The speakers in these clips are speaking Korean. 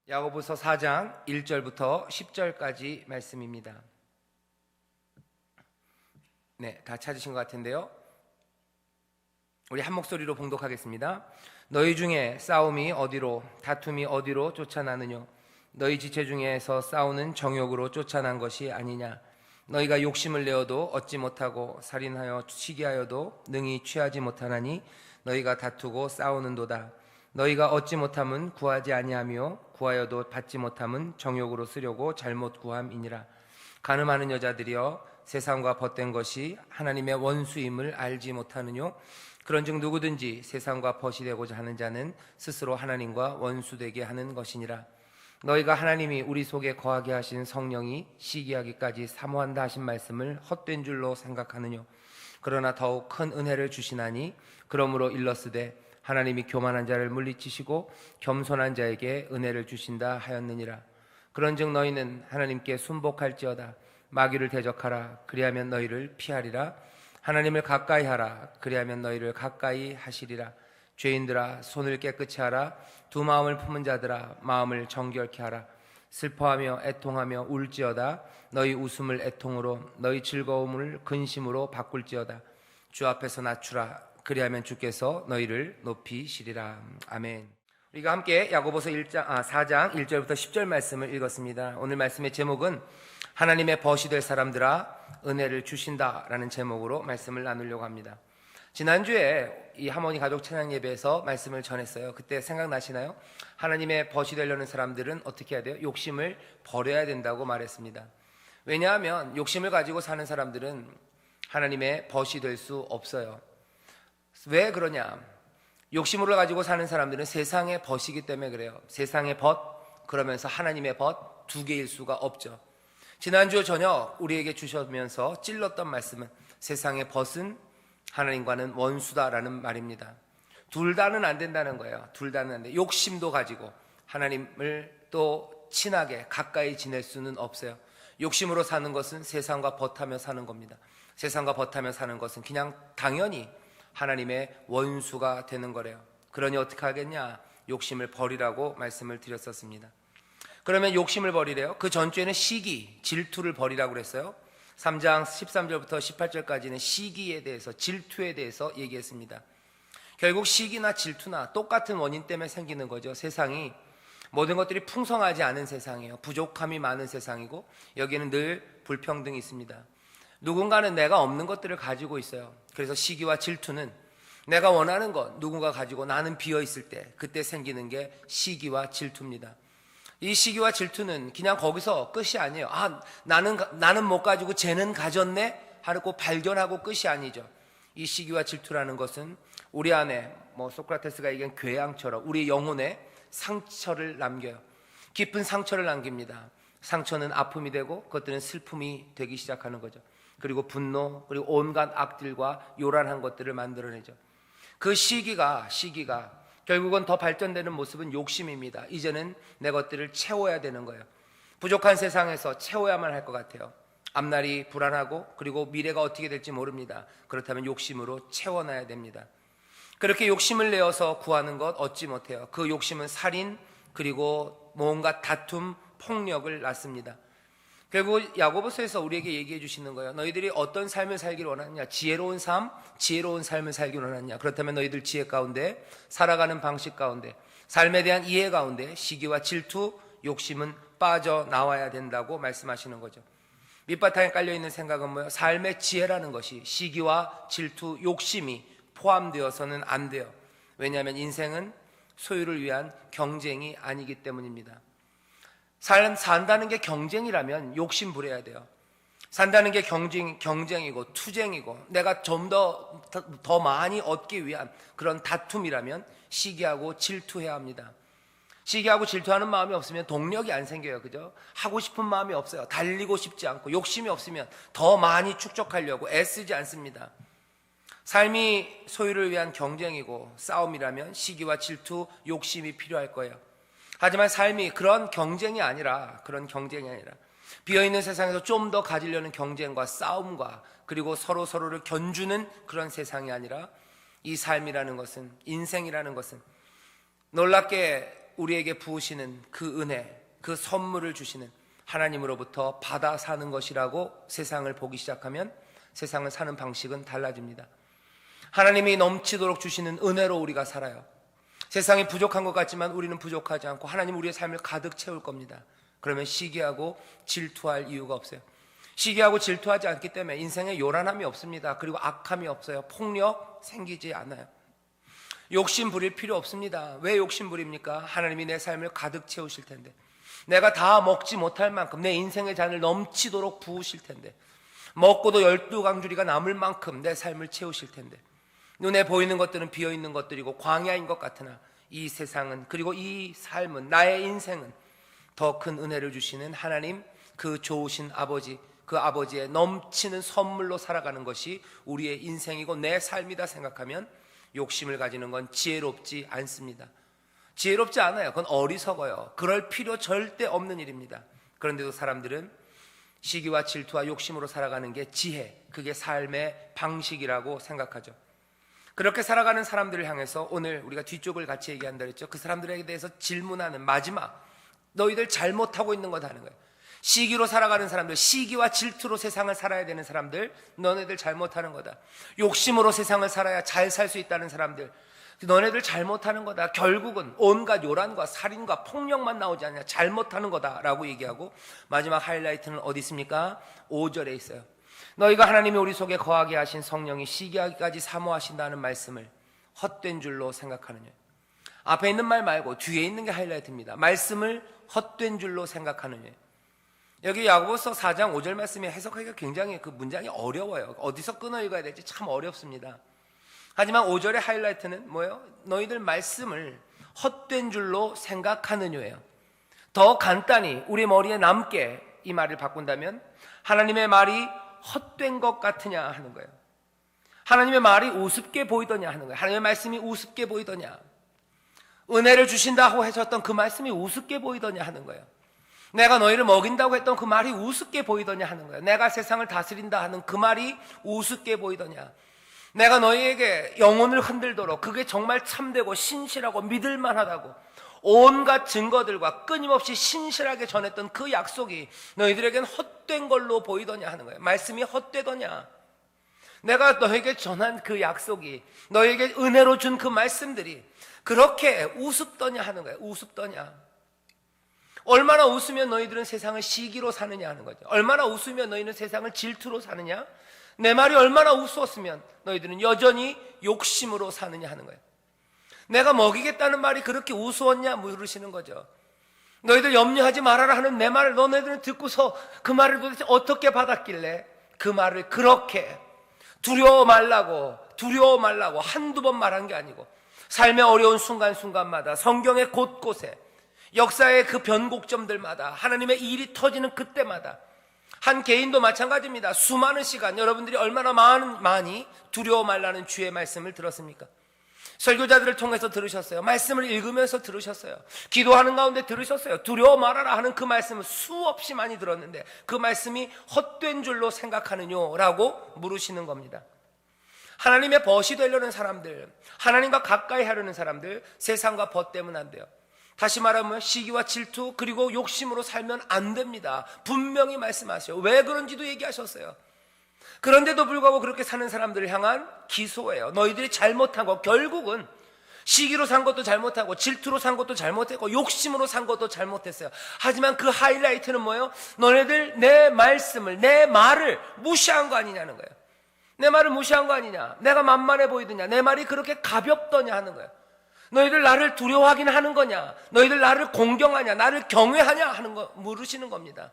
야고보서 4장 1절부터 10절까지 말씀입니다. 네, 다 찾으신 것 같은데요. 우리 한 목소리로 봉독하겠습니다. 너희 중에 싸움이 어디로, 다툼이 어디로 쫓아나느뇨? 너희 지체 중에서 싸우는 정욕으로 쫓아난 것이 아니냐? 너희가 욕심을 내어도 얻지 못하고 살인하여 시기하여도 능히 취하지 못하나니 너희가 다투고 싸우는도다. 너희가 얻지 못함은 구하지 아니하며 구하여도 받지 못함은 정욕으로 쓰려고 잘못 구함이니라. 간음하는 여자들이여, 세상과 벗된 것이 하나님의 원수임을 알지 못하느뇨? 그런즉 누구든지 세상과 벗이 되고자 하는 자는 스스로 하나님과 원수되게 하는 것이니라. 너희가 하나님이 우리 속에 거하게 하신 성령이 시기하기까지 사모한다 하신 말씀을 헛된 줄로 생각하느뇨? 그러나 더욱 큰 은혜를 주시나니 그러므로 일렀으되 하나님이 교만한 자를 물리치시고 겸손한 자에게 은혜를 주신다 하였느니라. 그런즉 너희는 하나님께 순복할지어다. 마귀를 대적하라. 그리하면 너희를 피하리라. 하나님을 가까이 하라. 그리하면 너희를 가까이 하시리라. 죄인들아, 손을 깨끗이 하라. 두 마음을 품은 자들아, 마음을 정결케 하라. 슬퍼하며 애통하며 울지어다. 너희 웃음을 애통으로, 너희 즐거움을 근심으로 바꿀지어다. 주 앞에서 낮추라. 그리하면 주께서 너희를 높이시리라. 아멘. 우리가 함께 야고보서 4장 1절부터 10절 말씀을 읽었습니다. 오늘 말씀의 제목은 하나님의 벗이 될 사람들아 은혜를 주신다라는 제목으로 말씀을 나누려고 합니다. 지난주에 이 하모니 가족 찬양 예배에서 말씀을 전했어요. 그때 생각나시나요? 하나님의 벗이 되려는 사람들은 어떻게 해야 돼요? 욕심을 버려야 된다고 말했습니다. 왜냐하면 욕심을 가지고 사는 사람들은 하나님의 벗이 될 수 없어요. 왜 그러냐? 욕심으로 가지고 사는 사람들은 세상의 벗이기 때문에 그래요. 세상의 벗, 그러면서 하나님의 벗 두 개일 수가 없죠. 지난주 저녁 우리에게 주시면서 찔렀던 말씀은 세상의 벗은 하나님과는 원수다라는 말입니다. 둘 다는 안 된다는 거예요. 둘 다는 안 돼. 욕심도 가지고 하나님을 또 친하게 가까이 지낼 수는 없어요. 욕심으로 사는 것은 세상과 벗하며 사는 겁니다. 세상과 벗하며 사는 것은 그냥 당연히 하나님의 원수가 되는 거래요. 그러니 어떻게 하겠냐? 욕심을 버리라고 말씀을 드렸었습니다. 그러면 욕심을 버리래요. 그 전주에는 시기, 질투를 버리라고 그랬어요. 3장 13절부터 18절까지는 시기에 대해서, 질투에 대해서 얘기했습니다. 결국 시기나 질투나 똑같은 원인 때문에 생기는 거죠. 세상이 모든 것들이 풍성하지 않은 세상이에요. 부족함이 많은 세상이고 여기는 늘 불평등이 있습니다. 누군가는 내가 없는 것들을 가지고 있어요. 그래서 시기와 질투는 내가 원하는 것 누군가 가지고 나는 비어 있을 때 그때 생기는 게 시기와 질투입니다. 이 시기와 질투는 그냥 거기서 끝이 아니에요. 나는 못 가지고 쟤는 가졌네 하고 발견하고 끝이 아니죠. 이 시기와 질투라는 것은 우리 안에 소크라테스가 얘기한 궤양처럼 우리 영혼에 상처를 남겨요. 깊은 상처를 남깁니다. 상처는 아픔이 되고 그것들은 슬픔이 되기 시작하는 거죠. 그리고 분노, 그리고 온갖 악들과 요란한 것들을 만들어내죠. 그 시기가 결국은 더 발전되는 모습은 욕심입니다. 이제는 내 것들을 채워야 되는 거예요. 부족한 세상에서 채워야만 할 것 같아요. 앞날이 불안하고 그리고 미래가 어떻게 될지 모릅니다. 그렇다면 욕심으로 채워놔야 됩니다. 그렇게 욕심을 내어서 구하는 것 얻지 못해요. 그 욕심은 살인, 그리고 뭔가 다툼, 폭력을 낳습니다. 결국 야고보서에서 우리에게 얘기해 주시는 거예요. 너희들이 어떤 삶을 살기를 원하느냐? 지혜로운 삶, 지혜로운 삶을 살기를 원하느냐? 그렇다면 너희들 지혜 가운데, 살아가는 방식 가운데, 삶에 대한 이해 가운데 시기와 질투, 욕심은 빠져나와야 된다고 말씀하시는 거죠. 밑바탕에 깔려있는 생각은 뭐예요? 삶의 지혜라는 것이 시기와 질투, 욕심이 포함되어서는 안 돼요. 왜냐하면 인생은 소유를 위한 경쟁이 아니기 때문입니다. 산다는 게 경쟁이라면 욕심 부려야 돼요. 산다는 게 경쟁이고 투쟁이고 내가 좀 더 많이 얻기 위한 그런 다툼이라면 시기하고 질투해야 합니다. 시기하고 질투하는 마음이 없으면 동력이 안 생겨요. 그죠? 하고 싶은 마음이 없어요. 달리고 싶지 않고 욕심이 없으면 더 많이 축적하려고 애쓰지 않습니다. 삶이 소유를 위한 경쟁이고 싸움이라면 시기와 질투, 욕심이 필요할 거예요. 하지만 삶이 그런 경쟁이 아니라 비어있는 세상에서 좀 더 가지려는 경쟁과 싸움과 그리고 서로를 견주는 그런 세상이 아니라 이 삶이라는 것은, 인생이라는 것은 놀랍게 우리에게 부으시는 그 은혜, 그 선물을 주시는 하나님으로부터 받아 사는 것이라고 세상을 보기 시작하면 세상을 사는 방식은 달라집니다. 하나님이 넘치도록 주시는 은혜로 우리가 살아요. 세상이 부족한 것 같지만 우리는 부족하지 않고 하나님 우리의 삶을 가득 채울 겁니다. 그러면 시기하고 질투할 이유가 없어요. 시기하고 질투하지 않기 때문에 인생에 요란함이 없습니다. 그리고 악함이 없어요. 폭력 생기지 않아요. 욕심 부릴 필요 없습니다. 왜 욕심 부립니까? 하나님이 내 삶을 가득 채우실 텐데, 내가 다 먹지 못할 만큼 내 인생의 잔을 넘치도록 부으실 텐데, 먹고도 12강주리가 남을 만큼 내 삶을 채우실 텐데, 눈에 보이는 것들은 비어있는 것들이고 광야인 것 같으나 이 세상은, 그리고 이 삶은, 나의 인생은 더 큰 은혜를 주시는 하나님, 그 좋으신 아버지, 그 아버지의 넘치는 선물로 살아가는 것이 우리의 인생이고 내 삶이다 생각하면 욕심을 가지는 건 지혜롭지 않습니다. 지혜롭지 않아요. 그건 어리석어요. 그럴 필요 절대 없는 일입니다. 그런데도 사람들은 시기와 질투와 욕심으로 살아가는 게 지혜, 그게 삶의 방식이라고 생각하죠. 그렇게 살아가는 사람들을 향해서 오늘 우리가 뒤쪽을 같이 얘기한다 그랬죠. 그 사람들에게 대해서 질문하는 마지막, 너희들 잘못하고 있는 거다 하는 거예요. 시기로 살아가는 사람들, 시기와 질투로 세상을 살아야 되는 사람들, 너네들 잘못하는 거다. 욕심으로 세상을 살아야 잘 살 수 있다는 사람들, 너네들 잘못하는 거다. 결국은 온갖 요란과 살인과 폭력만 나오지 않냐, 잘못하는 거다라고 얘기하고 마지막 하이라이트는 어디 있습니까? 5절에 있어요. 너희가 하나님이 우리 속에 거하게 하신 성령이 시기하기까지 사모하신다는 말씀을 헛된 줄로 생각하느냐. 앞에 있는 말 말고 뒤에 있는 게 하이라이트입니다. 말씀을 헛된 줄로 생각하느냐. 여기 야고보서 4장 5절 말씀이 해석하기가 굉장히 그 문장이 어려워요. 어디서 끊어 읽어야 될지 참 어렵습니다. 하지만 5절의 하이라이트는 뭐예요? 너희들 말씀을 헛된 줄로 생각하느냐예요. 더 간단히 우리 머리에 남게 이 말을 바꾼다면 하나님의 말이 헛된 것 같으냐 하는 거예요. 하나님의 말이 우습게 보이더냐 하는 거예요. 하나님의 말씀이 우습게 보이더냐, 은혜를 주신다고 하셨던 그 말씀이 우습게 보이더냐 하는 거예요. 내가 너희를 먹인다고 했던 그 말이 우습게 보이더냐 하는 거예요. 내가 세상을 다스린다 하는 그 말이 우습게 보이더냐, 내가 너희에게 영혼을 흔들도록 그게 정말 참되고 신실하고 믿을만하다고 온갖 증거들과 끊임없이 신실하게 전했던 그 약속이 너희들에겐 헛된 걸로 보이더냐 하는 거예요. 말씀이 헛되더냐, 내가 너에게 전한 그 약속이, 너에게 은혜로 준 그 말씀들이 그렇게 우습더냐 하는 거예요. 우습더냐. 얼마나 웃으면 너희들은 세상을 시기로 사느냐 하는 거죠. 얼마나 웃으면 너희는 세상을 질투로 사느냐, 내 말이 얼마나 우스웠으면 너희들은 여전히 욕심으로 사느냐 하는 거예요. 내가 먹이겠다는 말이 그렇게 우스웠냐 물으시는 거죠. 너희들 염려하지 말아라 하는 내 말을 너네들은 듣고서 그 말을 도대체 어떻게 받았길래 그 말을 그렇게 두려워 말라고 한두 번 말한 게 아니고 삶의 어려운 순간순간마다 성경의 곳곳에 역사의 그 변곡점들마다 하나님의 일이 터지는 그때마다 한 개인도 마찬가지입니다. 수많은 시간 여러분들이 얼마나 많이 두려워 말라는 주의 말씀을 들었습니까? 설교자들을 통해서 들으셨어요. 말씀을 읽으면서 들으셨어요. 기도하는 가운데 들으셨어요. 두려워 말아라 하는 그 말씀을 수없이 많이 들었는데 그 말씀이 헛된 줄로 생각하느냐라고 물으시는 겁니다. 하나님의 벗이 되려는 사람들, 하나님과 가까이 하려는 사람들, 세상과 벗 때문에 안 돼요. 다시 말하면 시기와 질투 그리고 욕심으로 살면 안 됩니다. 분명히 말씀하셔요. 왜 그런지도 얘기하셨어요. 그런데도 불구하고 그렇게 사는 사람들을 향한 기소예요. 너희들이 잘못한 거, 결국은 시기로 산 것도 잘못하고 질투로 산 것도 잘못했고 욕심으로 산 것도 잘못했어요. 하지만 그 하이라이트는 뭐예요? 너네들 내 말씀을, 내 말을 무시한 거 아니냐는 거예요. 내 말을 무시한 거 아니냐, 내가 만만해 보이더냐, 내 말이 그렇게 가볍더냐 하는 거예요. 너희들 나를 두려워하긴 하는 거냐, 너희들 나를 공경하냐, 나를 경외하냐 하는 거 물으시는 겁니다.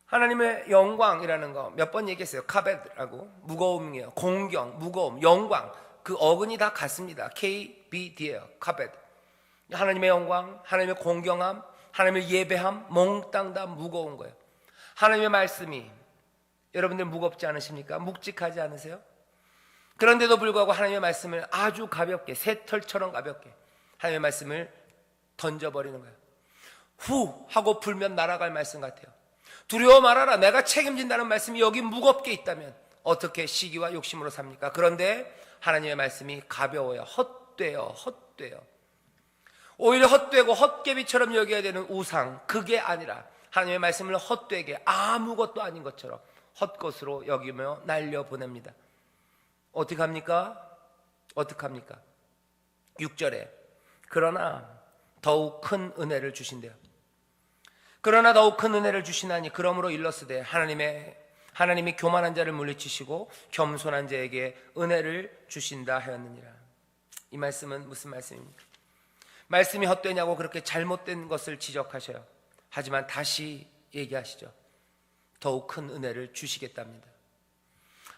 하나님의 영광이라는 거 몇 번 얘기했어요. 카베드라고, 무거움이에요. 공경, 무거움, 영광, 그 어근이 다 같습니다. KBD예요. 카베드. 하나님의 영광, 하나님의 공경함, 하나님의 예배함, 몽땅 다 무거운 거예요. 하나님의 말씀이 여러분들 무겁지 않으십니까? 묵직하지 않으세요? 그런데도 불구하고 하나님의 말씀을 아주 가볍게, 새털처럼 가볍게 하나님의 말씀을 던져버리는 거예요. 후 하고 불면 날아갈 말씀 같아요. 두려워 말아라, 내가 책임진다는 말씀이 여기 무겁게 있다면 어떻게 시기와 욕심으로 삽니까? 그런데 하나님의 말씀이 가벼워요. 헛되어. 오히려 헛되고 헛개비처럼 여겨야 되는 우상, 그게 아니라 하나님의 말씀을 헛되게 아무것도 아닌 것처럼 헛것으로 여기며 날려보냅니다. 어떻게 합니까? 어떻게 합니까? 6절에 그러나 더욱 큰 은혜를 주신대요. 그러나 더욱 큰 은혜를 주시나니 그러므로 일러스되 하나님이 교만한 자를 물리치시고 겸손한 자에게 은혜를 주신다 하였느니라. 이 말씀은 무슨 말씀입니까? 말씀이 헛되냐고 그렇게 잘못된 것을 지적하셔요. 하지만 다시 얘기하시죠. 더욱 큰 은혜를 주시겠답니다.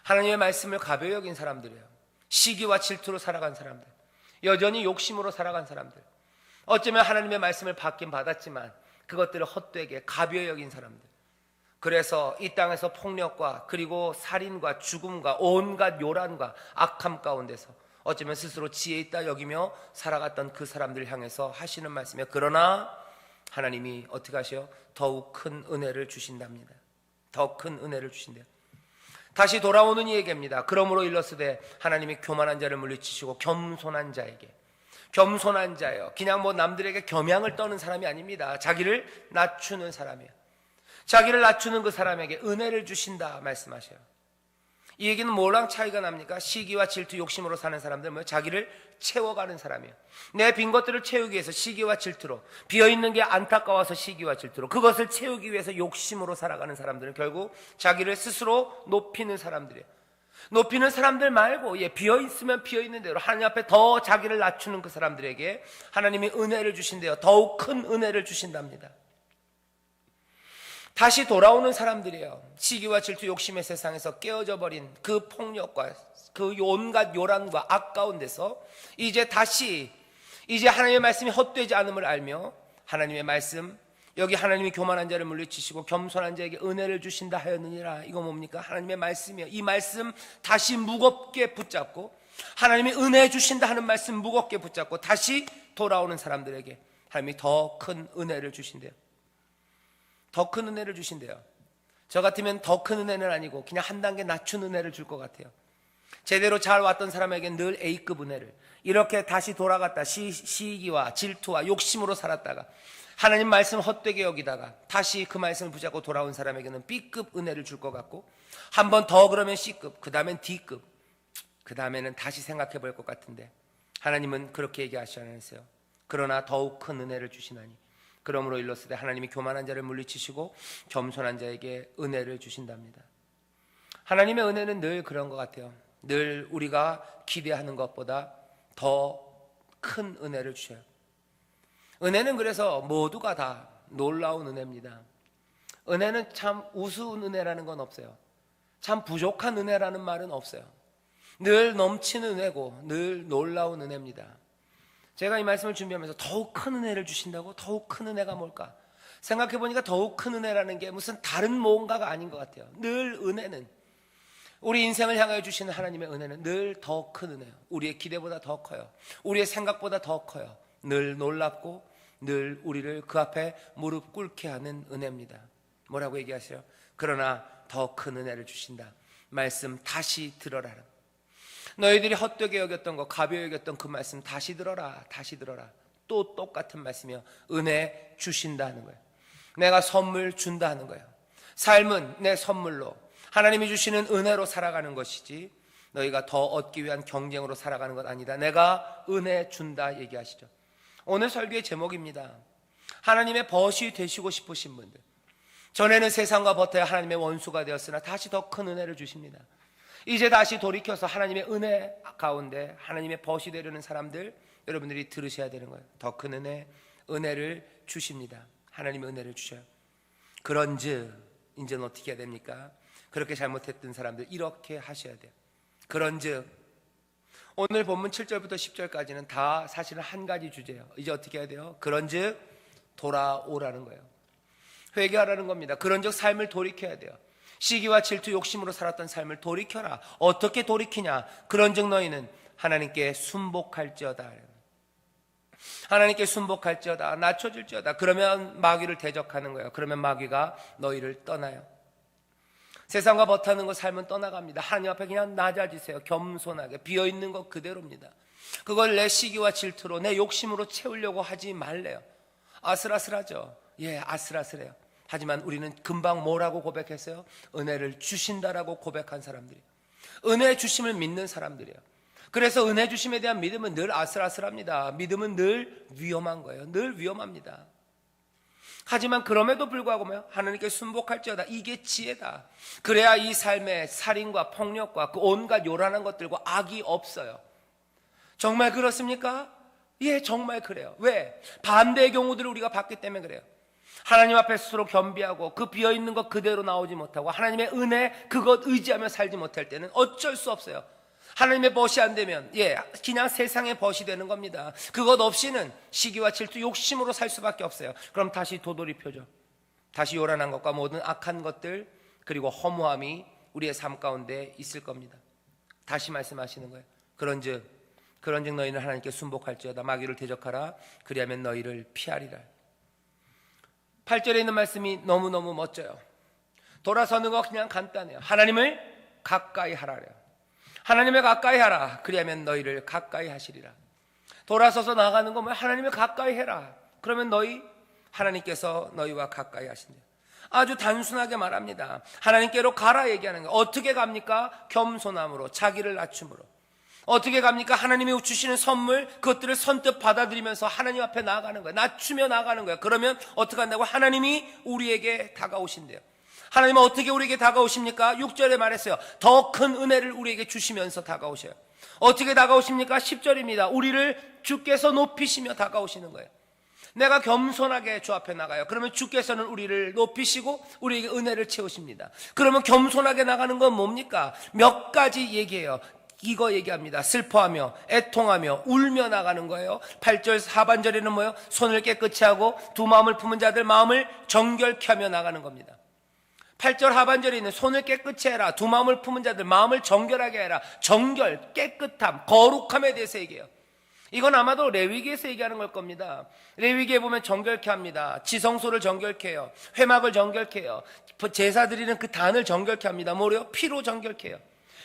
하나님의 말씀을 가벼이 여긴 사람들이에요. 시기와 질투로 살아간 사람들, 여전히 욕심으로 살아간 사람들, 어쩌면 하나님의 말씀을 받긴 받았지만 그것들을 헛되게 가벼이 여긴 사람들, 그래서 이 땅에서 폭력과 그리고 살인과 죽음과 온갖 요란과 악함 가운데서 어쩌면 스스로 지혜 있다 여기며 살아갔던 그 사람들을 향해서 하시는 말씀이에요. 그러나 하나님이 어떻게 하셔요? 더욱 큰 은혜를 주신답니다. 더 큰 은혜를 주신대요. 다시 돌아오는 이 얘기입니다. 그러므로 일러스되 하나님이 교만한 자를 물리치시고 겸손한 자에게, 겸손한 자예요. 그냥 뭐 남들에게 겸양을 떠는 사람이 아닙니다. 자기를 낮추는 사람이에요. 자기를 낮추는 그 사람에게 은혜를 주신다 말씀하셔요. 이 얘기는 뭐랑 차이가 납니까? 시기와 질투, 욕심으로 사는 사람들, 자기를 채워가는 사람이에요. 내 빈 것들을 채우기 위해서 시기와 질투로, 비어있는 게 안타까워서 시기와 질투로, 그것을 채우기 위해서 욕심으로 살아가는 사람들은 결국 자기를 스스로 높이는 사람들이에요. 높이는 사람들 말고 비어있으면 비어있는 대로 하나님 앞에 더 자기를 낮추는 그 사람들에게 하나님이 은혜를 주신대요. 더욱 큰 은혜를 주신답니다. 다시 돌아오는 사람들이에요. 시기와 질투, 욕심의 세상에서 깨어져 버린 그 폭력과 그 온갖 요란과 악 가운데서 이제 하나님의 말씀이 헛되지 않음을 알며 하나님의 말씀, 여기 하나님이 교만한 자를 물리치시고 겸손한 자에게 은혜를 주신다 하였느니라. 이거 뭡니까? 하나님의 말씀이요. 이 말씀 다시 무겁게 붙잡고, 하나님이 은혜 주신다 하는 말씀 무겁게 붙잡고 다시 돌아오는 사람들에게 하나님이 더 큰 은혜를 주신대요. 더 큰 은혜를 주신대요. 저 같으면 더 큰 은혜는 아니고 그냥 한 단계 낮춘 은혜를 줄 것 같아요. 제대로 잘 왔던 사람에게는 늘 A급 은혜를, 이렇게 다시 돌아갔다 시기와 질투와 욕심으로 살았다가 하나님 말씀 헛되게 여기다가 다시 그 말씀을 붙잡고 돌아온 사람에게는 B급 은혜를 줄 것 같고, 한 번 더 그러면 C급, 그 다음엔 D급, 그 다음에는 다시 생각해 볼 것 같은데 하나님은 그렇게 얘기하시 않으세요. 그러나 더욱 큰 은혜를 주시나니 그러므로 일러스되 하나님이 교만한 자를 물리치시고 겸손한 자에게 은혜를 주신답니다. 하나님의 은혜는 늘 그런 것 같아요. 늘 우리가 기대하는 것보다 더 큰 은혜를 주셔요. 은혜는 그래서 모두가 다 놀라운 은혜입니다. 은혜는 참 우스운 은혜라는 건 없어요. 참 부족한 은혜라는 말은 없어요. 늘 넘치는 은혜고 늘 놀라운 은혜입니다. 제가 이 말씀을 준비하면서 더욱 큰 은혜를 주신다고? 더욱 큰 은혜가 뭘까? 생각해보니까 더욱 큰 은혜라는 게 무슨 다른 뭔가가 아닌 것 같아요. 늘 은혜는, 우리 인생을 향하여 주시는 하나님의 은혜는 늘 더 큰 은혜예요. 우리의 기대보다 더 커요. 우리의 생각보다 더 커요. 늘 놀랍고 늘 우리를 그 앞에 무릎 꿇게 하는 은혜입니다. 뭐라고 얘기하세요? 그러나 더 큰 은혜를 주신다. 말씀 다시 들어라. 너희들이 헛되게 여겼던 거, 가벼이 여겼던 그 말씀 다시 들어라. 다시 들어라. 또 똑같은 말씀이요. 은혜 주신다 하는 거예요. 내가 선물 준다 하는 거예요. 삶은 내 선물로, 하나님이 주시는 은혜로 살아가는 것이지 너희가 더 얻기 위한 경쟁으로 살아가는 것 아니다. 내가 은혜 준다 얘기하시죠. 오늘 설교의 제목입니다. 하나님의 벗이 되시고 싶으신 분들, 전에는 세상과 버텨야 하나님의 원수가 되었으나 다시 더 큰 은혜를 주십니다. 이제 다시 돌이켜서 하나님의 은혜 가운데 하나님의 벗이 되려는 사람들, 여러분들이 들으셔야 되는 거예요. 더 큰 은혜를 주십니다. 하나님의 은혜를 주셔요. 그런즉 이제는 어떻게 해야 됩니까? 그렇게 잘못했던 사람들 이렇게 하셔야 돼요. 그런즉 오늘 본문 7절부터 10절까지는 다 사실은 한 가지 주제예요. 이제 어떻게 해야 돼요? 그런즉 돌아오라는 거예요. 회개하라는 겁니다. 그런즉 삶을 돌이켜야 돼요. 시기와 질투, 욕심으로 살았던 삶을 돌이켜라. 어떻게 돌이키냐? 그런즉 너희는 하나님께 순복할지어다. 하나님께 순복할지어다. 낮춰질지어다. 그러면 마귀를 대적하는 거예요. 그러면 마귀가 너희를 떠나요. 세상과 버타는 것 삶은 떠나갑니다. 하나님 앞에 그냥 낮아지세요. 겸손하게 비어있는 것 그대로입니다. 그걸 내 시기와 질투로, 내 욕심으로 채우려고 하지 말래요. 아슬아슬하죠. 예, 아슬아슬해요. 하지만 우리는 금방 뭐라고 고백했어요? 은혜를 주신다라고 고백한 사람들이에요. 은혜 주심을 믿는 사람들이에요. 그래서 은혜 주심에 대한 믿음은 늘 아슬아슬합니다. 믿음은 늘 위험한 거예요. 늘 위험합니다. 하지만 그럼에도 불구하고 하나님께 순복할지어다. 이게 지혜다. 그래야 이 삶에 살인과 폭력과 그 온갖 요란한 것들과 악이 없어요. 정말 그렇습니까? 예, 정말 그래요. 왜? 반대의 경우들을 우리가 봤기 때문에 그래요. 하나님 앞에 스스로 겸비하고 그 비어있는 것 그대로 나오지 못하고 하나님의 은혜 그것 의지하며 살지 못할 때는 어쩔 수 없어요. 하나님의 벗이 안 되면 그냥 세상의 벗이 되는 겁니다. 그것 없이는 시기와 질투, 욕심으로 살 수밖에 없어요. 그럼 다시 도돌이표죠. 다시 요란한 것과 모든 악한 것들 그리고 허무함이 우리의 삶 가운데 있을 겁니다. 다시 말씀하시는 거예요. 그런즉 너희는 하나님께 순복할지어다. 마귀를 대적하라. 그리하면 너희를 피하리라. 8절에 있는 말씀이 너무너무 멋져요. 돌아서는 거 그냥 간단해요. 하나님을 가까이 하라래요. 하나님을 가까이 하라. 그리하면 너희를 가까이 하시리라. 돌아서서 나가는 거 하나님을 가까이 해라. 그러면 하나님께서 너희와 가까이 하신다. 아주 단순하게 말합니다. 하나님께로 가라 얘기하는 거예요. 어떻게 갑니까? 겸손함으로, 자기를 낮춤으로. 어떻게 갑니까? 하나님이 주시는 선물, 그것들을 선뜻 받아들이면서 하나님 앞에 나아가는 거예요. 낮추며 나아가는 거예요. 그러면 어떻게 한다고? 하나님이 우리에게 다가오신대요. 하나님은 어떻게 우리에게 다가오십니까? 6절에 말했어요. 더 큰 은혜를 우리에게 주시면서 다가오셔요. 어떻게 다가오십니까? 10절입니다. 우리를 주께서 높이시며 다가오시는 거예요. 내가 겸손하게 주 앞에 나가요. 그러면 주께서는 우리를 높이시고 우리에게 은혜를 채우십니다. 그러면 겸손하게 나가는 건 뭡니까? 몇 가지 얘기해요. 이거 얘기합니다. 슬퍼하며 애통하며 울며 나가는 거예요. 8절 하반절에는 뭐예요? 손을 깨끗이 하고 두 마음을 품은 자들 마음을 정결케 하며 나가는 겁니다. 8절 하반절에 있는 손을 깨끗이 해라. 두 마음을 품은 자들 마음을 정결하게 해라. 정결, 깨끗함, 거룩함에 대해서 얘기해요. 이건 아마도 레위기에서 얘기하는 걸 겁니다. 레위기에 보면 정결케 합니다. 지성소를 정결케 해요. 회막을 정결케 해요. 제사 드리는 그 단을 정결케 합니다. 뭐래요? 피로 정결케 해요.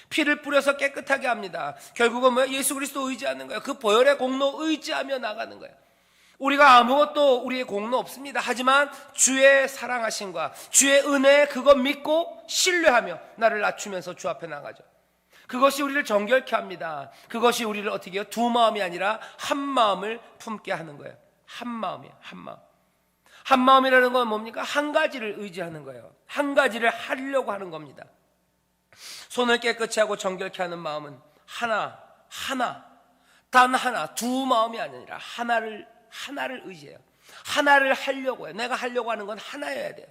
피를 뿌려서 깨끗하게 합니다. 결국은 뭐예요? 예수 그리스도 의지하는 거예요. 그 보혈의 공로 의지하며 나가는 거예요. 우리가 아무것도 우리의 공로 없습니다. 하지만 주의 사랑하심과 주의 은혜 그것 믿고 신뢰하며 나를 낮추면서 주 앞에 나가죠. 그것이 우리를 정결케 합니다. 그것이 우리를 어떻게 해요? 두 마음이 아니라 한 마음을 품게 하는 거예요. 한 마음이에요. 한 마음. 한 마음이라는 건 뭡니까? 한 가지를 의지하는 거예요. 한 가지를 하려고 하는 겁니다. 손을 깨끗이 하고 정결케 하는 마음은 단 하나, 두 마음이 아니라 하나를 의지해요. 하나를 하려고 해요. 내가 하려고 하는 건 하나여야 돼요.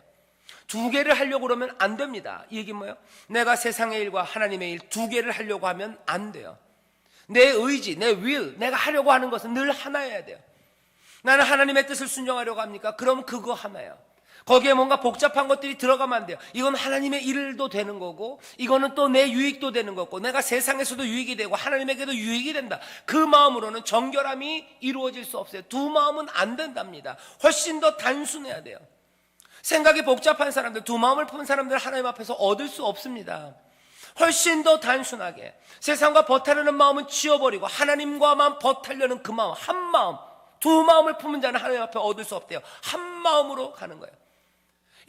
두 개를 하려고 그러면 안 됩니다. 이 얘기는 뭐예요? 내가 세상의 일과 하나님의 일 두 개를 하려고 하면 안 돼요. 내 의지, 내 will, 내가 하려고 하는 것은 늘 하나여야 돼요. 나는 하나님의 뜻을 순종하려고 합니까? 그럼 그거 하나예요. 거기에 뭔가 복잡한 것들이 들어가면 안 돼요. 이건 하나님의 일도 되는 거고 이거는 또 내 유익도 되는 거고 내가 세상에서도 유익이 되고 하나님에게도 유익이 된다. 그 마음으로는 정결함이 이루어질 수 없어요. 두 마음은 안 된답니다. 훨씬 더 단순해야 돼요. 생각이 복잡한 사람들, 두 마음을 품은 사람들 하나님 앞에서 얻을 수 없습니다. 훨씬 더 단순하게 세상과 버타려는 마음은 지워버리고 하나님과만 버타려는 그 마음, 한 마음, 두 마음을 품은 자는 하나님 앞에 얻을 수 없대요. 한 마음으로 가는 거예요.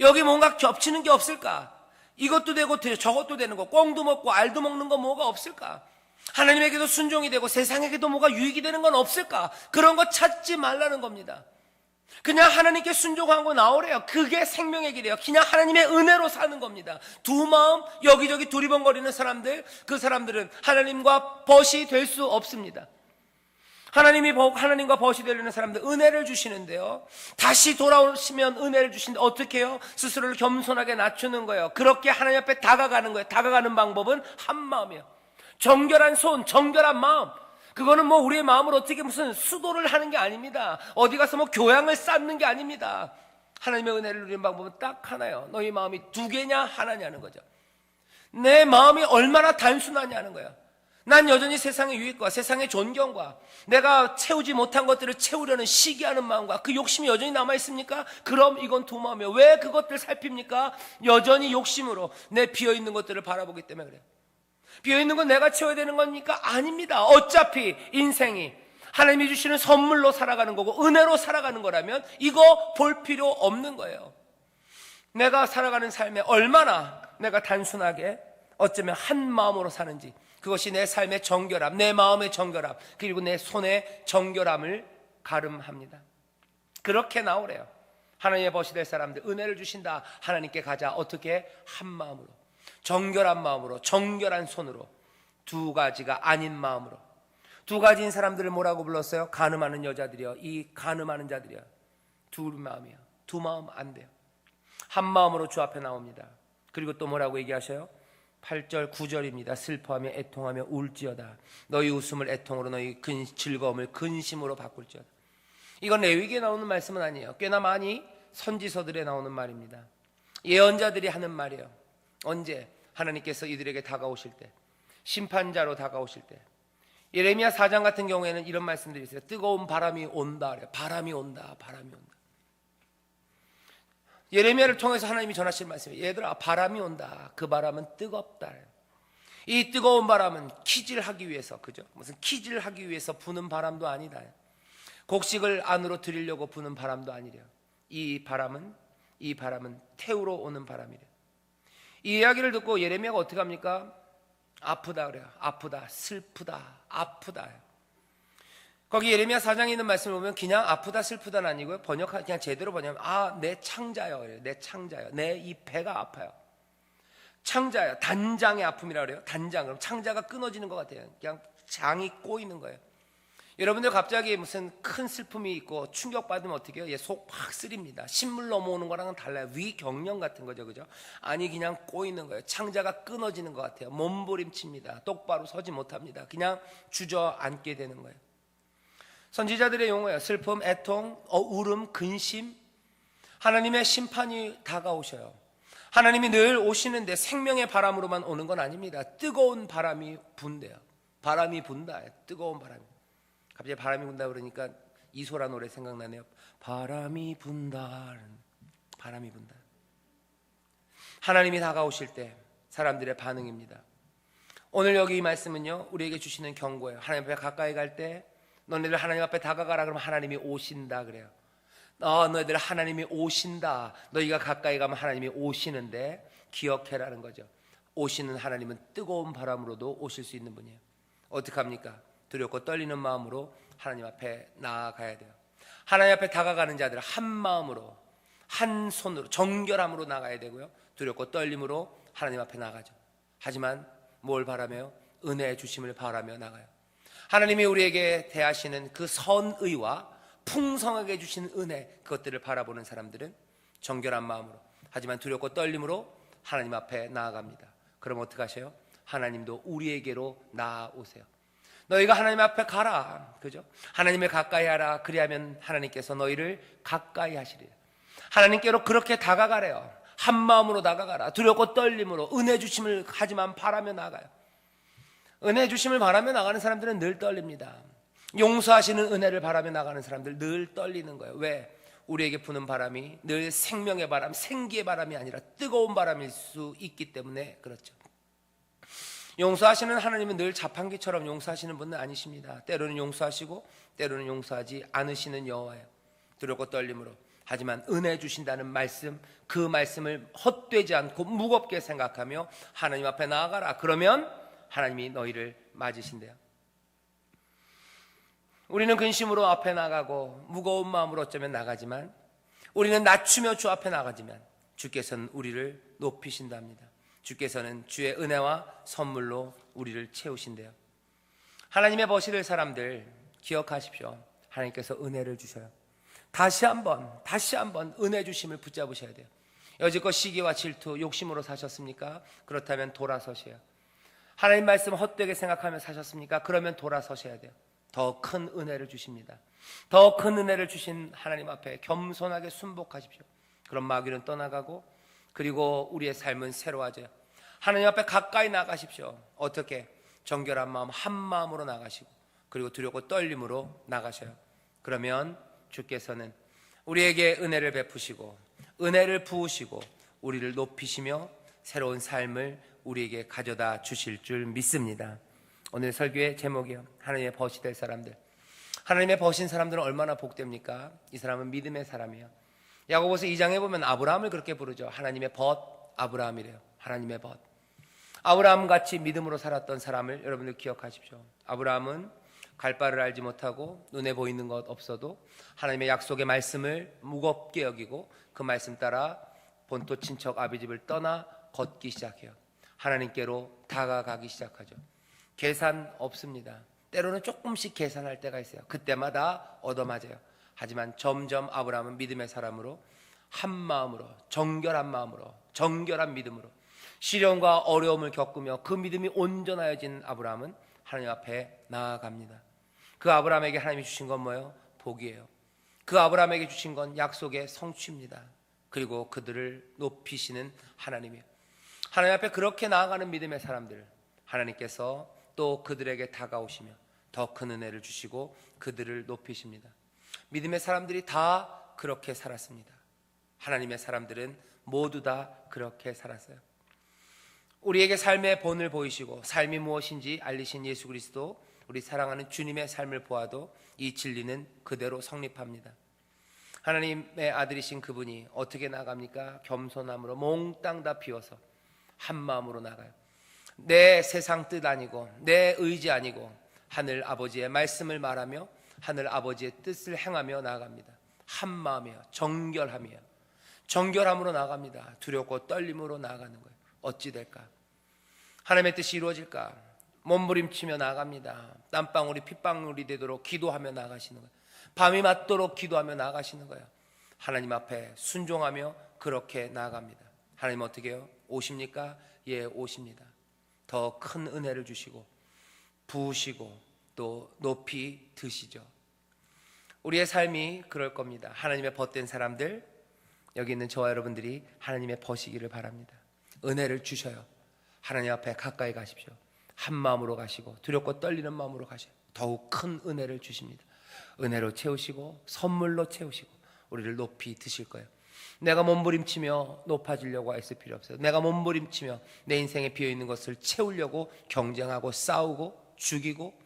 여기 뭔가 겹치는 게 없을까? 이것도 되고 저것도 되는 거, 꽁도 먹고 알도 먹는 거 뭐가 없을까? 하나님에게도 순종이 되고 세상에게도 뭐가 유익이 되는 건 없을까? 그런 거 찾지 말라는 겁니다. 그냥 하나님께 순종하고 나오래요. 그게 생명의 길이에요. 그냥 하나님의 은혜로 사는 겁니다. 두 마음 여기저기 두리번거리는 사람들, 그 사람들은 하나님과 벗이 될 수 없습니다. 하나님과 벗이 되려는 사람들 은혜를 주시는데요. 다시 돌아오시면 은혜를 주시는데 어떻게 해요? 스스로를 겸손하게 낮추는 거예요. 그렇게 하나님 앞에 다가가는 거예요. 다가가는 방법은 한 마음이에요. 정결한 손, 정결한 마음. 그거는 뭐 우리의 마음을 어떻게 무슨 수도를 하는 게 아닙니다. 어디 가서 뭐 교양을 쌓는 게 아닙니다. 하나님의 은혜를 누리는 방법은 딱 하나예요. 너희 마음이 두 개냐 하나냐는 거죠. 내 마음이 얼마나 단순하냐는 거예요. 난 여전히 세상의 유익과 세상의 존경과 내가 채우지 못한 것들을 채우려는 시기하는 마음과 그 욕심이 여전히 남아있습니까? 그럼 이건 두 마음이에요. 왜 그것들 살핍니까? 여전히 욕심으로 내 비어있는 것들을 바라보기 때문에 그래요. 비어있는 건 내가 채워야 되는 겁니까? 아닙니다. 어차피 인생이 하나님이 주시는 선물로 살아가는 거고 은혜로 살아가는 거라면 이거 볼 필요 없는 거예요. 내가 살아가는 삶에 얼마나 내가 단순하게 어쩌면 한 마음으로 사는지, 그것이 내 삶의 정결함, 내 마음의 정결함, 그리고 내 손의 정결함을 가름합니다. 그렇게 나오래요. 하나님의 벗이 될 사람들, 은혜를 주신다. 하나님께 가자. 어떻게? 한 마음으로, 정결한 마음으로, 정결한 손으로, 두 가지가 아닌 마음으로. 두 가지인 사람들을 뭐라고 불렀어요? 가늠하는 여자들이요. 이 가늠하는 자들이요. 두 마음이요. 두 마음 안 돼요. 한 마음으로 주 앞에 나옵니다. 그리고 또 뭐라고 얘기하셔요? 8절 9절입니다. 슬퍼하며 애통하며 울지어다. 너희 웃음을 애통으로, 너희 즐거움을 근심으로 바꿀지어다. 이건 레위기에 나오는 말씀은 아니에요. 꽤나 많이 선지서들에 나오는 말입니다. 예언자들이 하는 말이에요. 언제? 하나님께서 이들에게 다가오실 때, 심판자로 다가오실 때. 예레미야 4장 같은 경우에는 이런 말씀들이 있어요. 뜨거운 바람이 온다. 바람이 온다. 바람이 온다. 예레미야를 통해서 하나님이 전하실 말씀이에요. 얘들아, 바람이 온다. 그 바람은 뜨겁다. 이 뜨거운 바람은 키질하기 위해서, 그죠? 무슨 키질하기 위해서 부는 바람도 아니다. 곡식을 안으로 들이려고 부는 바람도 아니래요. 이 바람은 태우러 오는 바람이래요. 이 이야기를 듣고 예레미야가 어떻게 합니까? 아프다 그래요. 아프다, 슬프다, 아프다. 거기 예레미야 4장에 있는 말씀을 보면 그냥 아프다 슬프다는 아니고요, 그냥 제대로 번역하면 내 창자요 그래요. 내 창자요. 내 이 배가 아파요. 창자요. 단장의 아픔이라고 그래요. 단장. 그럼 창자가 끊어지는 것 같아요. 그냥 장이 꼬이는 거예요. 여러분들 갑자기 무슨 큰 슬픔이 있고 충격받으면 어떻게 해요? 속 팍 쓰립니다. 신물 넘어오는 거랑은 달라요. 위경련 같은 거죠, 그죠? 아니, 그냥 꼬이는 거예요. 창자가 끊어지는 것 같아요. 몸부림칩니다. 똑바로 서지 못합니다. 그냥 주저앉게 되는 거예요. 선지자들의 용어예요. 슬픔, 애통, 울음, 근심. 하나님의 심판이 다가오셔요. 하나님이 늘 오시는데 생명의 바람으로만 오는 건 아닙니다. 뜨거운 바람이 분대요. 바람이 분다. 뜨거운 바람이. 갑자기 바람이 분다 그러니까 이소라 노래 생각나네요. 바람이 분다. 바람이 분다. 하나님이 다가오실 때 사람들의 반응입니다. 오늘 여기 이 말씀은요, 우리에게 주시는 경고예요. 하나님 앞에 가까이 갈 때 너네들 하나님 앞에 다가가라 그러면 하나님이 오신다 그래요. 너희들 하나님이 오신다. 너희가 가까이 가면 하나님이 오시는데 기억해라는 거죠. 오시는 하나님은 뜨거운 바람으로도 오실 수 있는 분이에요. 어떡합니까? 두렵고 떨리는 마음으로 하나님 앞에 나아가야 돼요. 하나님 앞에 다가가는 자들은 한 마음으로, 한 손으로, 정결함으로 나가야 되고요, 두렵고 떨림으로 하나님 앞에 나가죠. 하지만 뭘 바라며요? 은혜의 주심을 바라며 나가요. 하나님이 우리에게 대하시는 그 선의와 풍성하게 주신 은혜, 그것들을 바라보는 사람들은 정결한 마음으로, 하지만 두렵고 떨림으로 하나님 앞에 나아갑니다. 그럼 어떻게 하셔요? 하나님도 우리에게로 나아오세요. 너희가 하나님 앞에 가라, 그죠? 하나님을 가까이 하라. 그리하면 하나님께서 너희를 가까이 하시리라. 하나님께로 그렇게 다가가래요. 한 마음으로 다가가라. 두렵고 떨림으로 은혜 주심을 하지만 바라며 나가요. 은혜 주심을 바라며 나가는 사람들은 늘 떨립니다. 용서하시는 은혜를 바라며 나가는 사람들 늘 떨리는 거예요. 왜? 우리에게 부는 바람이 늘 생명의 바람, 생기의 바람이 아니라 뜨거운 바람일 수 있기 때문에 그렇죠. 용서하시는 하나님은 늘 자판기처럼 용서하시는 분은 아니십니다. 때로는 용서하시고 때로는 용서하지 않으시는 여호와예요. 두렵고 떨림으로. 하지만 은혜 주신다는 말씀, 그 말씀을 헛되지 않고 무겁게 생각하며 하나님 앞에 나아가라. 그러면 하나님이 너희를 맞으신대요. 우리는 근심으로 앞에 나가고 무거운 마음으로 어쩌면 나가지만, 우리는 낮추며 주 앞에 나가지만 주께서는 우리를 높이신답니다. 주께서는 주의 은혜와 선물로 우리를 채우신대요. 하나님의 벗이 될 사람들 기억하십시오. 하나님께서 은혜를 주셔요. 다시 한번 은혜 주심을 붙잡으셔야 돼요. 여지껏 시기와 질투, 욕심으로 사셨습니까? 그렇다면 돌아서셔야. 하나님 말씀 헛되게 생각하며 사셨습니까? 그러면 돌아서셔야 돼요. 더 큰 은혜를 주십니다. 더 큰 은혜를 주신 하나님 앞에 겸손하게 순복하십시오. 그럼 마귀는 떠나가고, 그리고 우리의 삶은 새로워져요. 하나님 앞에 가까이 나가십시오. 어떻게? 정결한 마음, 한 마음으로 나가시고, 그리고 두렵고 떨림으로 나가셔요. 그러면 주께서는 우리에게 은혜를 베푸시고 은혜를 부으시고 우리를 높이시며 새로운 삶을 우리에게 가져다 주실 줄 믿습니다. 오늘 설교의 제목이요, 하나님의 벗이 될 사람들. 하나님의 벗인 사람들은 얼마나 복됩니까? 이 사람은 믿음의 사람이에요. 야고보서 2장에 보면 아브라함을 그렇게 부르죠. 하나님의 벗 아브라함이래요. 하나님의 벗. 아브라함같이 믿음으로 살았던 사람을 여러분들 기억하십시오. 아브라함은 갈 바를 알지 못하고 눈에 보이는 것 없어도 하나님의 약속의 말씀을 무겁게 여기고 그 말씀 따라 본토 친척 아비집을 떠나 걷기 시작해요. 하나님께로 다가가기 시작하죠. 계산 없습니다. 때로는 조금씩 계산할 때가 있어요. 그때마다 얻어맞아요. 하지만 점점 아브라함은 믿음의 사람으로, 한 마음으로, 정결한 믿음으로 시련과 어려움을 겪으며 그 믿음이 온전하여진 아브라함은 하나님 앞에 나아갑니다. 그 아브라함에게 하나님이 주신 건 뭐예요? 복이에요. 그 아브라함에게 주신 건 약속의 성취입니다. 그리고 그들을 높이시는 하나님이에요. 하나님 앞에 그렇게 나아가는 믿음의 사람들, 하나님께서 또 그들에게 다가오시며 더 큰 은혜를 주시고 그들을 높이십니다. 믿음의 사람들이 다 그렇게 살았습니다. 하나님의 사람들은 모두 다 그렇게 살았어요. 우리에게 삶의 본을 보이시고 삶이 무엇인지 알리신 예수 그리스도, 우리 사랑하는 주님의 삶을 보아도 이 진리는 그대로 성립합니다. 하나님의 아들이신 그분이 어떻게 나갑니까? 겸손함으로 몽땅 다 비워서 한 마음으로 나가요. 내 세상 뜻 아니고 내 의지 아니고 하늘 아버지의 말씀을 말하며 하늘 아버지의 뜻을 행하며 나아갑니다. 한 마음이에요. 정결함으로 나아갑니다. 두렵고 떨림으로 나아가는 거예요. 어찌 될까? 하나님의 뜻이 이루어질까? 몸부림치며 나아갑니다. 땀방울이 핏방울이 되도록 기도하며 나아가시는 거예요. 밤이 맞도록 기도하며 나아가시는 거예요. 하나님 앞에 순종하며 그렇게 나아갑니다. 하나님 어떻게 해요? 오십니까? 예, 오십니다. 더 큰 은혜를 주시고 부으시고 또 높이 드시죠. 우리의 삶이 그럴 겁니다. 하나님의 벗된 사람들, 여기 있는 저와 여러분들이 하나님의 벗이기를 바랍니다. 은혜를 주셔요. 하나님 앞에 가까이 가십시오. 한 마음으로 가시고 두렵고 떨리는 마음으로 가셔요. 더욱 큰 은혜를 주십니다. 은혜로 채우시고 선물로 채우시고 우리를 높이 드실 거예요. 내가 몸부림치며 높아지려고 애쓸 필요 없어요. 내가 몸부림치며 내 인생에 비어있는 것을 채우려고 경쟁하고 싸우고 죽이고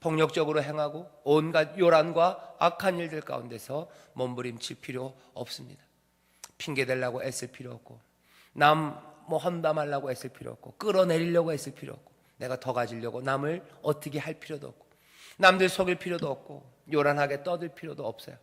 폭력적으로 행하고 온갖 요란과 악한 일들 가운데서 몸부림칠 필요 없습니다. 핑계대려고 애쓸 필요 없고 남 험담하려고 애쓸 필요 없고 끌어내리려고 애쓸 필요 없고 내가 더 가지려고 남을 어떻게 할 필요도 없고 남들 속일 필요도 없고 요란하게 떠들 필요도 없어요.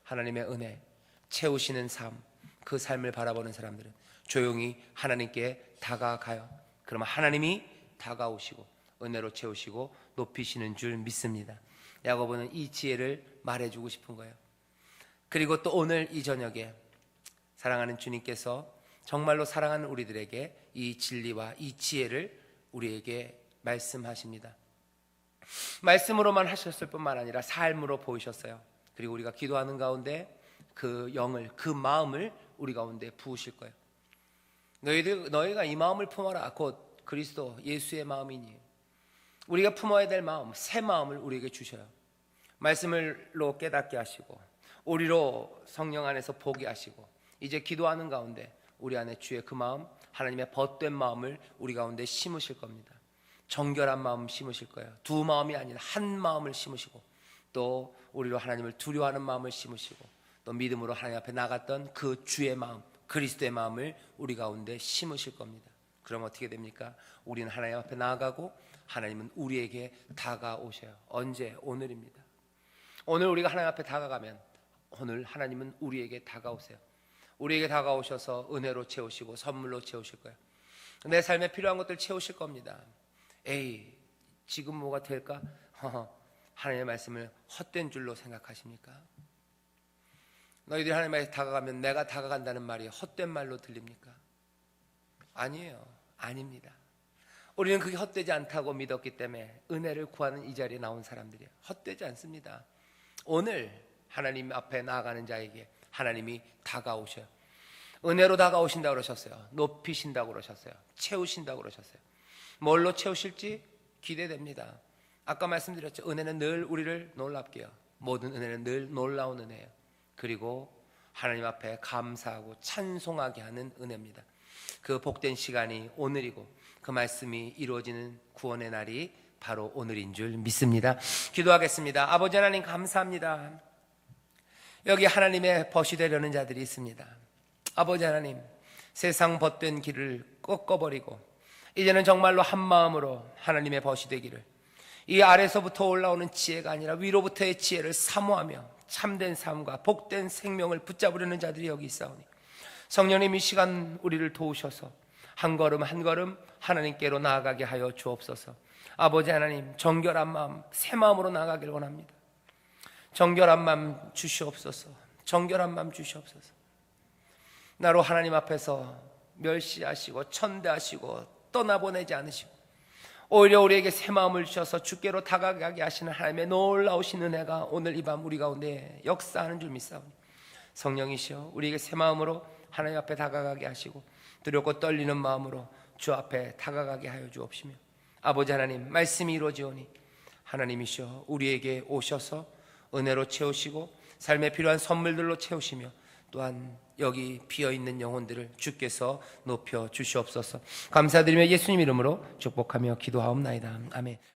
하나님의 은혜 채우시는 삶, 그 삶을 바라보는 사람들은 조용히 하나님께 다가가요. 그러면 하나님이 다가오시고 은혜로 채우시고 높이시는 줄 믿습니다. 야고보는 이 지혜를 말해주고 싶은 거예요. 그리고 또 오늘 이 저녁에 사랑하는 주님께서 정말로 사랑하는 우리들에게 이 진리와 이 지혜를 우리에게 말씀하십니다. 말씀으로만 하셨을 뿐만 아니라 삶으로 보이셨어요. 그리고 우리가 기도하는 가운데 그 영을, 그 마음을 우리 가운데 부으실 거예요. 너희가 이 마음을 품어라. 곧 그리스도 예수의 마음이니. 우리가 품어야 될 마음, 새 마음을 우리에게 주셔요. 말씀을로 깨닫게 하시고 우리로 성령 안에서 보게 하시고 이제 기도하는 가운데 우리 안에 주의 그 마음, 하나님의 벗된 마음을 우리 가운데 심으실 겁니다. 정결한 마음 심으실 거예요. 두 마음이 아닌 한 마음을 심으시고 또 우리로 하나님을 두려워하는 마음을 심으시고 또 믿음으로 하나님 앞에 나갔던 그 주의 마음, 그리스도의 마음을 우리 가운데 심으실 겁니다. 그럼 어떻게 됩니까? 우리는 하나님 앞에 나아가고 하나님은 우리에게 다가오셔요. 언제? 오늘입니다. 오늘 우리가 하나님 앞에 다가가면 오늘 하나님은 우리에게 다가오세요. 우리에게 다가오셔서 은혜로 채우시고 선물로 채우실 거예요. 내 삶에 필요한 것들 채우실 겁니다. 에이, 지금 뭐가 될까? 하나님의 말씀을 헛된 줄로 생각하십니까? 너희들이 하나님께 다가가면 내가 다가간다는 말이 헛된 말로 들립니까? 아니에요. 아닙니다. 우리는 그게 헛되지 않다고 믿었기 때문에 은혜를 구하는 이 자리에 나온 사람들이에요. 헛되지 않습니다. 오늘 하나님 앞에 나아가는 자에게 하나님이 다가오셔요. 은혜로 다가오신다고 그러셨어요. 높이신다고 그러셨어요. 채우신다고 그러셨어요. 뭘로 채우실지 기대됩니다. 아까 말씀드렸죠. 은혜는 늘 우리를 놀랍게 해요. 모든 은혜는 늘 놀라운 은혜예요. 그리고 하나님 앞에 감사하고 찬송하게 하는 은혜입니다. 그 복된 시간이 오늘이고 그 말씀이 이루어지는 구원의 날이 바로 오늘인 줄 믿습니다. 기도하겠습니다. 아버지 하나님 감사합니다. 여기 하나님의 벗이 되려는 자들이 있습니다. 아버지 하나님, 세상 벗된 길을 꺾어버리고 이제는 정말로 한 마음으로 하나님의 벗이 되기를, 이 아래서부터 올라오는 지혜가 아니라 위로부터의 지혜를 사모하며 참된 삶과 복된 생명을 붙잡으려는 자들이 여기 있사오니 성령님, 이 시간 우리를 도우셔서 한 걸음 한 걸음 하나님께로 나아가게 하여 주옵소서. 아버지 하나님, 정결한 마음, 새 마음으로 나아가길 원합니다. 정결한 마음 주시옵소서. 정결한 마음 주시옵소서. 나로 하나님 앞에서 멸시하시고 천대하시고 떠나보내지 않으시고 오히려 우리에게 새 마음을 주셔서 주께로 다가가게 하시는 하나님의 놀라우신 은혜가 오늘 이 밤 우리 가운데 역사하는 줄 믿사오니 성령이시여 우리에게 새 마음으로 하나님 앞에 다가가게 하시고 두렵고 떨리는 마음으로 주 앞에 다가가게 하여 주옵시며, 아버지 하나님, 말씀이 이루어지오니 하나님이시여 우리에게 오셔서 은혜로 채우시고 삶에 필요한 선물들로 채우시며 또한 여기 비어있는 영혼들을 주께서 높여 주시옵소서. 감사드리며 예수님 이름으로 축복하며 기도하옵나이다. 아멘.